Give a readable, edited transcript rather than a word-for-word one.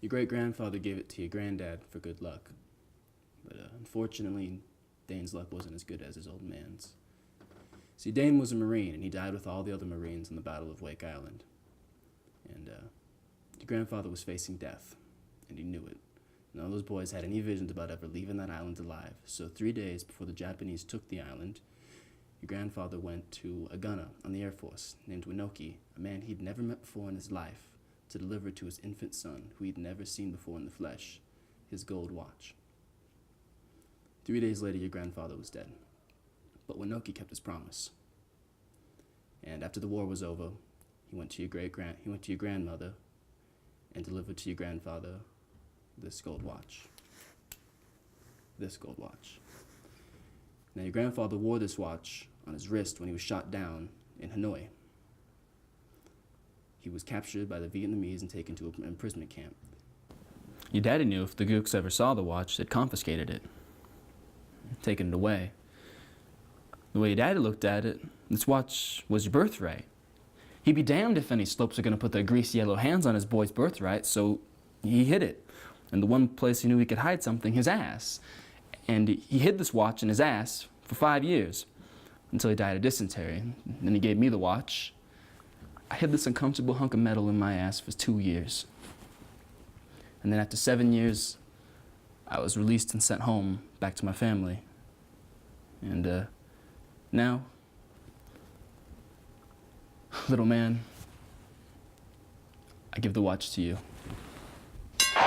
Your great-grandfather gave it to your granddad for good luck. But unfortunately, Dane's luck wasn't as good as his old man's. See, Dane was a Marine, and he died with all the other Marines in the Battle of Wake Island. And your grandfather was facing death, and he knew it. None of those boys had any visions about ever leaving that island alive. So 3 days before the Japanese took the island, your grandfather went to a gunner on the Air Force named Winoki, a man he'd never met before in his life, to deliver to his infant son, who he'd never seen before in the flesh, his gold watch. 3 days later, your grandfather was dead. But Winoki kept his promise. And after the war was over, he went to your grandmother and delivered to your grandfather this gold watch. This gold watch. Now, your grandfather wore this watch on his wrist when he was shot down in Hanoi. He was captured by the Vietnamese and taken to an imprisonment camp. Your daddy knew if the Gooks ever saw the watch, they'd confiscated it, taken it away. The way your daddy looked at it, this watch was your birthright. He'd be damned if any slopes are going to put their greasy yellow hands on his boy's birthright, so he hid it. And the one place he knew he could hide something, his ass. And he hid this watch in his ass for 5 years, until he died of dysentery. And then he gave me the watch. I hid this uncomfortable hunk of metal in my ass for 2 years. And then after 7 years, I was released and sent home, back to my family. And now, little man, I give the watch to you.